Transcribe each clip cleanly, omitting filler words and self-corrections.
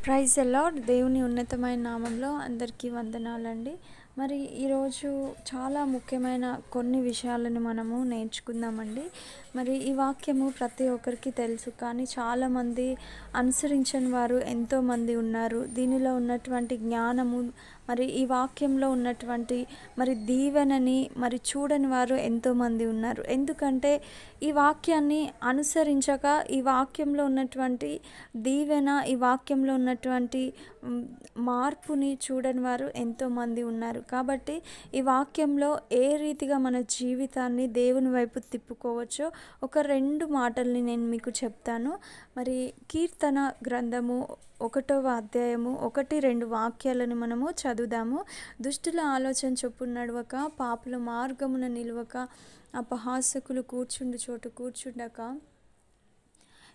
Praise the lord. దేవుని ఉన్నతమైన నామంలో అందరికీ వందనాలండి. మరి ఈరోజు చాలా ముఖ్యమైన కొన్ని విషయాలను మనము నేర్చుకుందామండి. మరి ఈ వాక్యము ప్రతి ఒక్కరికి తెలుసు, కానీ చాలామంది అనుసరించని వారు ఎంతోమంది ఉన్నారు. దీనిలో ఉన్నటువంటి జ్ఞానము, మరి ఈ వాక్యంలో ఉన్నటువంటి మరి దీవెనని మరి చూడని వారు ఎంతోమంది ఉన్నారు. ఎందుకంటే ఈ వాక్యాన్ని అనుసరించక, ఈ వాక్యంలో ఉన్నటువంటి దీవెన, ఈ వాక్యంలో ఉన్నటువంటి మార్పుని చూడని వారు ఎంతోమంది ఉన్నారు. కాబట్టి ఈ వాక్యంలో ఏ రీతిగా మన జీవితాన్ని దేవుని వైపు తిప్పుకోవచ్చో ఒక 2 మాటల్ని నేను మీకు చెప్తాను. మరి కీర్తన గ్రంథము 1వ అధ్యాయము 1-2 వాక్యాలను మనము చదువుదాము. దుష్టుల ఆలోచన చొప్పున నడవక, పాపుల మార్గమున నిలవక, అపహాసకులు కూర్చుండు చోటు కూర్చుండక,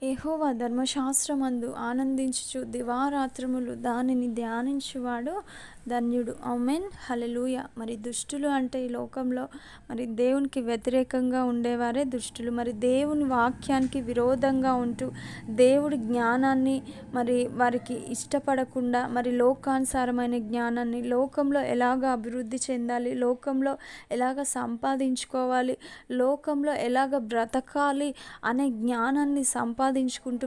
యెహోవా ధర్మశాస్త్రమందు ఆనందించుచు దివారాత్రములు దానిని ధ్యానించువాడు ధన్యుడు. ఆమేన్, హల్లెలూయా. మరి దుష్టులు అంటే ఈ లోకంలో మరి దేవునికి వ్యతిరేకంగా ఉండేవారే దుష్టులు. మరి దేవుని వాక్యానికి విరోధంగా ఉంటూ, దేవుడి జ్ఞానాన్ని మరి వారికి ఇష్టపడకుండా, మరి లోకానుసారమైన జ్ఞానాన్ని, లోకంలో ఎలాగ అభివృద్ధి చెందాలి, లోకంలో ఎలాగ సంపాదించుకోవాలి, లోకంలో ఎలాగ బ్రతకాలి అనే జ్ఞానాన్ని సంపాదించుకుంటూ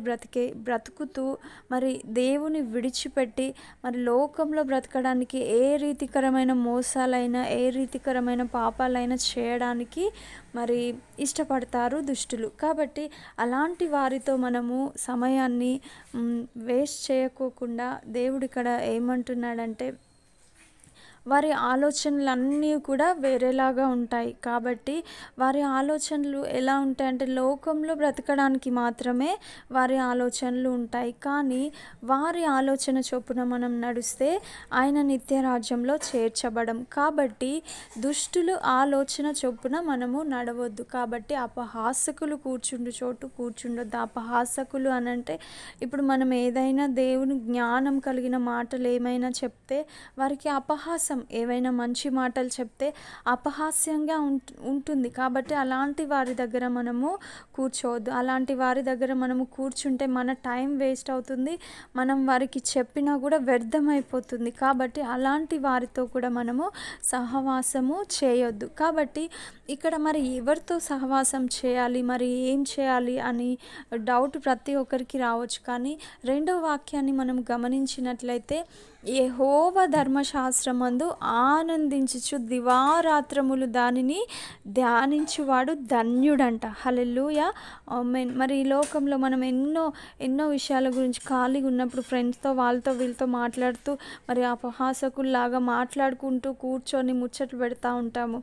బ్రతుకుతూ మరి దేవుని విడిచిపెట్టి మరి లోకంలో బ్రతకడానికి ఏ రీతికరమైన మోసాలైనా, ఏ రీతికరమైన పాపాలైనా చేయడానికి మరి ఇష్టపడతారు దుష్టులు. కాబట్టి అలాంటి వారితో మనము సమయాన్ని వేస్ట్ చేయకోకుండా దేవుడు ఇక్కడ ఏమంటున్నాడంటే, వారి ఆలోచనలన్నీ కూడా వేరేలాగా ఉంటాయి. కాబట్టి వారి ఆలోచనలు ఎలా ఉంటాయంటే, లోకంలో బ్రతకడానికి మాత్రమే వారి ఆలోచనలు ఉంటాయి. కానీ వారి ఆలోచన చొప్పున మనం నడిస్తే ఆయన నిత్య రాజ్యంలో చేర్చబడం. కాబట్టి దుష్టులు ఆలోచన చొప్పున మనము నడవద్దు. కాబట్టి అపహాసకులు కూర్చుండు చోటు కూర్చుండొద్దు. అపహాసకులు అనంటే, ఇప్పుడు మనం ఏదైనా దేవుని జ్ఞానం కలిగిన మాటలు ఏమైనా చెప్తే వారికి అపహాసం, ఏవైనా మంచి మాటలు చెప్తే అపహాస్యంగా ఉంటుంది. కాబట్టి అలాంటి వారి దగ్గర మనము కూర్చోవద్దు. అలాంటి వారి దగ్గర మనము కూర్చుంటే మన టైం వేస్ట్ అవుతుంది, మనం వారికి చెప్పినా కూడా వ్యర్థమైపోతుంది. కాబట్టి అలాంటి వారితో కూడా మనము సహవాసము చేయొద్దు. కాబట్టి ఇక్కడ మరి ఎవరితో సహవాసం చేయాలి, మరి ఏం చేయాలి అని డౌట్ ప్రతి ఒక్కరికి రావచ్చు. కానీ 2వ వాక్యాన్ని మనం గమనించినట్లయితే, యెహోవా ధర్మశాస్త్రమందు ఆనందించుచు దివారాత్రములు దానిని ధ్యానించువాడు ధన్యుడంట. హల్లెలూయా, ఆమేన్. మరి ఈ లోకంలో మనం ఎన్నో విషయాల గురించి ఖాళీగా ఉన్నప్పుడు ఫ్రెండ్స్తో వాళ్ళతో వీళ్ళతో మాట్లాడుతూ మరి అపహాసకుల్లాగా మాట్లాడుకుంటూ కూర్చొని ముచ్చట్లు పెడతా ఉంటాము.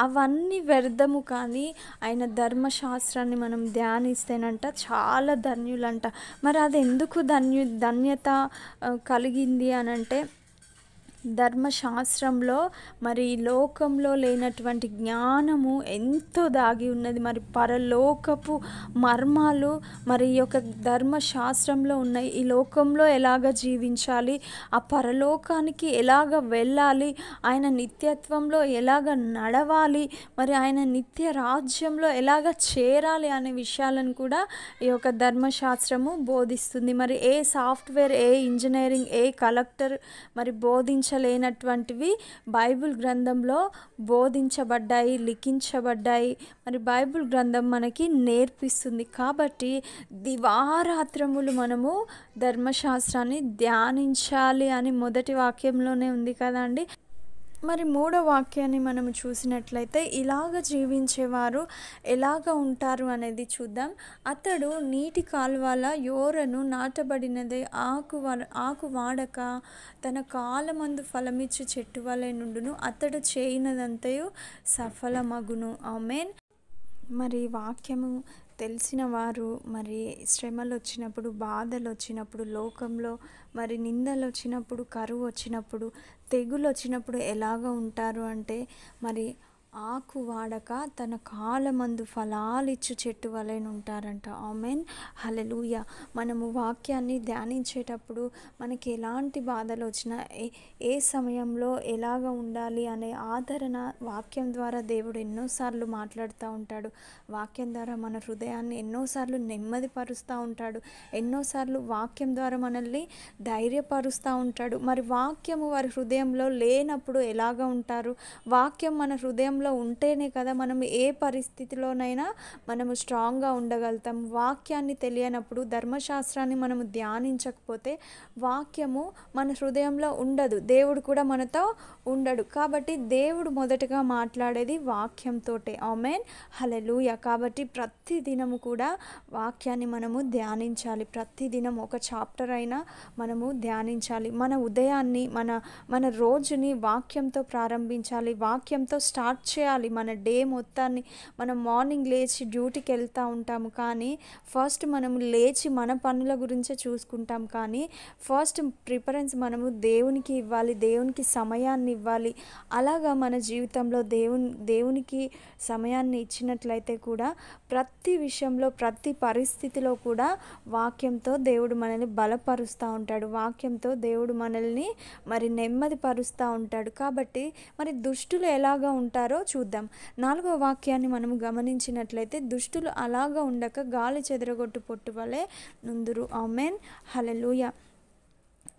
అవన్నీ వ్యర్థము. కానీ ఆయన ధర్మశాస్త్రాన్ని మనం ధ్యానిస్తేనంట చాలా ధన్యులంట. మరి అది ఎందుకు ధన్యత కలిగింది అనంటే, ధర్మశాస్త్రంలో మరి లోకంలో లేనటువంటి జ్ఞానము ఎంతో దాగి ఉన్నది. మరి పరలోకపు మర్మాలు మరి ఈ యొక్క ధర్మశాస్త్రంలో ఉన్నాయి. ఈ లోకంలో ఎలాగ జీవించాలి, ఆ పరలోకానికి ఎలాగ వెళ్ళాలి, ఆయన నిత్యత్వంలో ఎలాగ నడవాలి, మరి ఆయన నిత్య రాజ్యంలో ఎలాగ చేరాలి అనే విషయాలను కూడా ఈ యొక్క ధర్మశాస్త్రము బోధిస్తుంది. మరి ఏ సాఫ్ట్వేర్, ఏ ఇంజనీరింగ్, ఏ కలెక్టర్ మరి లేనటువంటివి బైబిల్ గ్రంథంలో బోధించబడ్డాయి, లిఖించబడ్డాయి. మరి బైబిల్ గ్రంథం మనకి నేర్పిస్తుంది. కాబట్టి దివారాత్రములు మనము ధర్మశాస్త్రాన్ని ధ్యానించాలి అని మొదటి వాక్యంలోనే ఉంది కదండి. మరి 3వ వాక్యాన్ని మనం చూసినట్లయితే, ఇలాగ జీవించేవారు ఎలాగ ఉంటారు అనేది చూద్దాం. అతడు నీటి కాలువల యోరను నాటబడినదే ఆకు వాడక తన కాలమందు ఫలమిచ్చు చెట్టు వలె నుండును. అతడు చేయనదంతయు సఫలమగును. ఆమేన్. మరి వాక్యము తెలిసిన వారు మరి శ్రమలు వచ్చినప్పుడు, బాధలు వచ్చినప్పుడు, లోకంలో మరి నిందలు వచ్చినప్పుడు, కరువు వచ్చినప్పుడు, తెగులు వచ్చినప్పుడు ఎలాగ ఉంటారు అంటే, మరి ఆకు వాడక తన కాలమందు ఫలాలిచ్చు చెట్టు వలెనుంటారంట. ఆమెన్. హల్లెలూయా. మనము వాక్యాన్ని ధ్యానించేటప్పుడు మనకి ఎలాంటి బాధలు వచ్చినా ఏ సమయంలో ఎలాగ ఉండాలి అనే ఆదరణ వాక్యం ద్వారా దేవుడు ఎన్నోసార్లు మాట్లాడుతూ ఉంటాడు. వాక్యం ద్వారా మన హృదయాన్ని ఎన్నోసార్లు నెమ్మదిపరుస్తూ ఉంటాడు. ఎన్నోసార్లు వాక్యం ద్వారా మనల్ని ధైర్యపరుస్తూ ఉంటాడు. మరి వాక్యము వారి హృదయంలో లేనప్పుడు ఎలాగ ఉంటారు? వాక్యం మన హృదయంలో ఉంటేనే కదా మనం ఏ పరిస్థితిలోనైనా మనము స్ట్రాంగ్గా ఉండగలుగుతాం. వాక్యాన్ని తెలియనప్పుడు, ధర్మశాస్త్రాన్ని మనము ధ్యానించకపోతే వాక్యము మన హృదయంలో ఉండదు. దేవుడు కూడా మనతో ఉండడు. కాబట్టి దేవుడు మొదటగా మాట్లాడేది వాక్యంతోటే. ఆమేన్. హల్లెలూయా. కాబట్టి ప్రతి దినము కూడా వాక్యాన్ని మనము ధ్యానించాలి. ప్రతిదినం ఒక చాప్టర్ అయినా మనము ధ్యానించాలి. మన ఉదయాన్ని మన రోజుని వాక్యంతో ప్రారంభించాలి. వాక్యంతో స్టార్ట్ చేయాలి మన డే మొత్తాన్ని. మనం మార్నింగ్ లేచి డ్యూటీకి వెళ్తూ ఉంటాము, కానీ ఫస్ట్ మనము లేచి మన పనుల గురించే చూసుకుంటాం. కానీ ఫస్ట్ ప్రిఫరెన్స్ మనము దేవునికి ఇవ్వాలి, దేవునికి సమయాన్ని ఇవ్వాలి. అలాగా మన జీవితంలో దేవునికి సమయాన్ని ఇచ్చినట్లయితే కూడా ప్రతి విషయంలో, ప్రతి పరిస్థితిలో కూడా వాక్యంతో దేవుడు మనల్ని బలపరుస్తూ ఉంటాడు. వాక్యంతో దేవుడు మనల్ని మరి నెమ్మదిపరుస్తూ ఉంటాడు. కాబట్టి మరి దుష్టులు ఎలాగా ఉంటారో చూద్దాం. 4వ వాక్యాన్ని మనము గమనించినట్లయితే, దుష్టులు అలాగా ఉండక గాలి చెదరగొట్టు పొట్టు వలె నుందురు. ఆమేన్. హల్లెలూయా.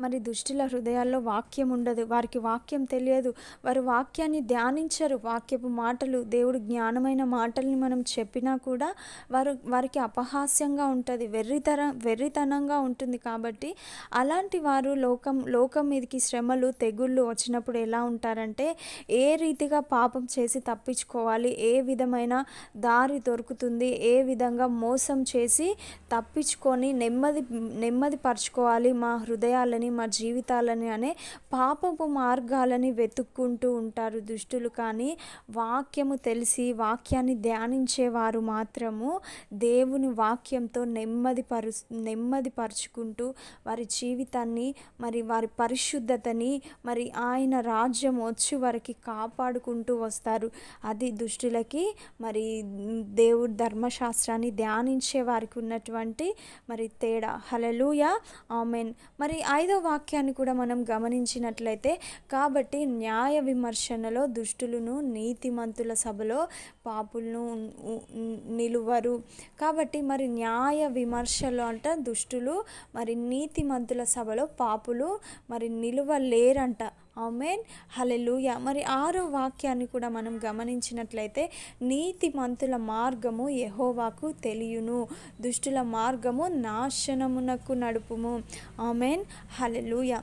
మరి దుష్టుల హృదయాల్లో వాక్యం ఉండదు. వారికి వాక్యం తెలియదు. వారు వాక్యాన్ని ధ్యానించరు. వాక్యపు మాటలు, దేవుడు జ్ఞానమైన మాటల్ని మనం చెప్పినా కూడా వారికి అపహాస్యంగా ఉంటుంది, వెర్రితనంగా ఉంటుంది. కాబట్టి అలాంటి వారు లోకం మీదకి శ్రమలు, తెగుళ్ళు వచ్చినప్పుడు ఎలా ఉంటారంటే, ఏ రీతిగా పాపం చేసి తప్పించుకోవాలి, ఏ విధమైన దారి దొరుకుతుంది, ఏ విధంగా మోసం చేసి తప్పించుకొని నెమ్మది పరుచుకోవాలి మా హృదయాలని, మా జీవితాలని అనే పాపపు మార్గాలని వెతుక్కుంటూ ఉంటారు దుష్టులు. కానీ వాక్యము తెలిసి వాక్యాన్ని ధ్యానించేవారు మాత్రము దేవుని వాక్యంతో నెమ్మదిపరుచుకుంటూ వారి జీవితాన్ని, మరి వారి పరిశుద్ధతని, మరి ఆయన రాజ్యం వచ్చి వారికి కాపాడుకుంటూ వస్తారు. అది దుష్టులకి, మరి దేవుడి ధర్మశాస్త్రాన్ని ధ్యానించే వారికి ఉన్నటువంటి మరి తేడా. హల్లెలూయా. ఆమేన్. మరి 5వ వాక్యాన్ని కూడా మనం గమనించినట్లయితే, కాబట్టి న్యాయ విమర్శనలో దుష్టులను, నీతిమంతుల సభలో పాపులను నిలువరు. కాబట్టి మరి న్యాయ విమర్శలో అంట దుష్టులు, మరి నీతిమంతుల సభలో పాపులు మరి నిలువలేరంట. ఆమేన్. హల్లెలూయా. మరి 6వ వాక్యాన్ని కూడా మనం గమనించినట్లయితే, నీతిమంతుల మార్గము యెహోవాకు తెలియును, దుష్టుల మార్గము నాశనమునకు నడుపుము. ఆమేన్. హల్లెలూయా.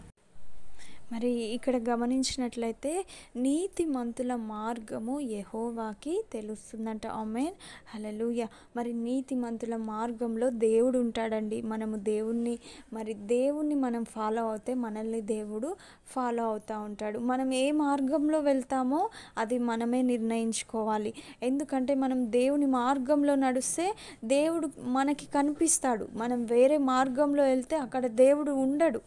మరి ఇక్కడ గమనించినట్లయితే నీతిమంతుల మార్గము యెహోవాకి తెలుస్తుందంట. ఆమేన్. హల్లెలూయా. మరి నీతిమంతుల మార్గంలో దేవుడు ఉంటాడండి. మనము దేవుణ్ణి మనం ఫాలో అవుతే మనల్ని దేవుడు ఫాలో అవుతూ ఉంటాడు. మనం ఏ మార్గంలో వెళ్తామో అది మనమే నిర్ణయించుకోవాలి. ఎందుకంటే మనం దేవుని మార్గంలో నడుస్తే దేవుడు మనకి కనిపిస్తాడు. మనం వేరే మార్గంలో వెళ్తే అక్కడ దేవుడు ఉండడు.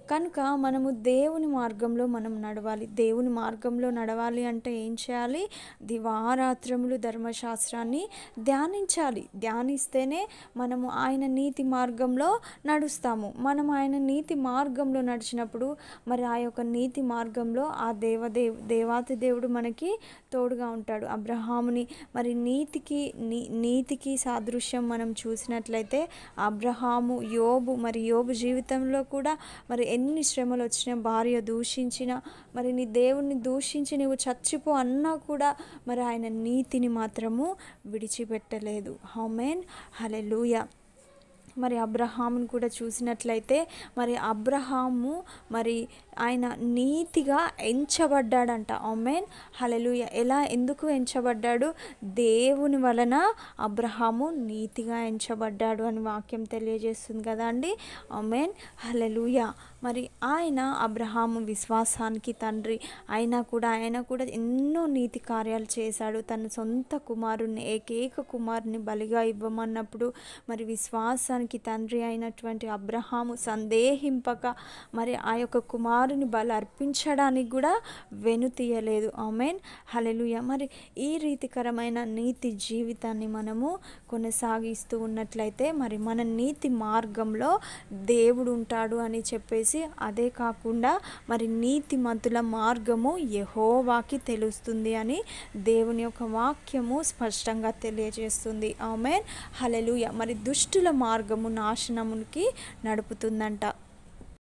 కనుక మనము దేవుని మార్గంలో మనం నడవాలి. దేవుని మార్గంలో నడవాలి అంటే ఏం చేయాలి? దివారాత్రములు ధర్మశాస్త్రాన్ని ధ్యానించాలి. ధ్యానిస్తేనే మనము ఆయన నీతి మార్గంలో నడుస్తాము. మనం ఆయన నీతి మార్గంలో నడిచినప్పుడు మరి ఆ యొక్క నీతి మార్గంలో ఆ దేవాతి దేవుడు మనకి తోడుగా ఉంటాడు. అబ్రహాముని మరి నీతికి సాదృశ్యం మనం చూసినట్లయితే అబ్రహాము, యోబు జీవితంలో కూడా మరి ఎన్ని శ్రమలు వచ్చినా, భార్య దూషించినా, మరి నీ దేవుణ్ణి దూషించి నీవు చచ్చిపో అన్నా కూడా మరి ఆయన నీతిని మాత్రము విడిచిపెట్టలేదు. ఆమేన్. హల్లెలూయా. మరి అబ్రహామును కూడా చూసినట్లయితే, మరి అబ్రహాము మరి ఆయన నీతిగా ఎంచబడ్డాడంట. ఆమేన్. హల్లెలూయా. ఎందుకు ఎంచబడ్డాడు? దేవుని వలన అబ్రహాము నీతిగా ఎంచబడ్డాడు అని వాక్యం తెలియజేస్తుంది కదా అండి. ఆమేన్. హల్లెలూయా. మరి ఆయన అబ్రహాము విశ్వాసానికి తండ్రి ఆయన కూడా ఎన్నో నీతి కార్యాలు చేశాడు. తన సొంత కుమారుణ్ణి, ఏకైక కుమారుని బలిగా ఇవ్వమన్నప్పుడు మరి విశ్వాసానికి లోకానికి తండ్రి అయినటువంటి అబ్రహాము సందేహింపక మరి ఆ యొక్క కుమారుని బలి అర్పించడానికి కూడా వెనుతీయలేదు. ఆమేన్, హల్లెలూయా. మరి ఈ రీతికరమైన నీతి జీవితాన్ని మనము కొనసాగిస్తూ ఉన్నట్లయితే మరి మన నీతి మార్గంలో దేవుడు ఉంటాడు అని చెప్పేసి, అదే కాకుండా మరి నీతిమంతుల మార్గము యెహోవాకి తెలుస్తుంది అని దేవుని యొక్క వాక్యము స్పష్టంగా తెలియజేస్తుంది. ఆమేన్, హల్లెలూయా. మరి దుష్టుల మార్గము నాశనమునికి నడుపుతుందంట.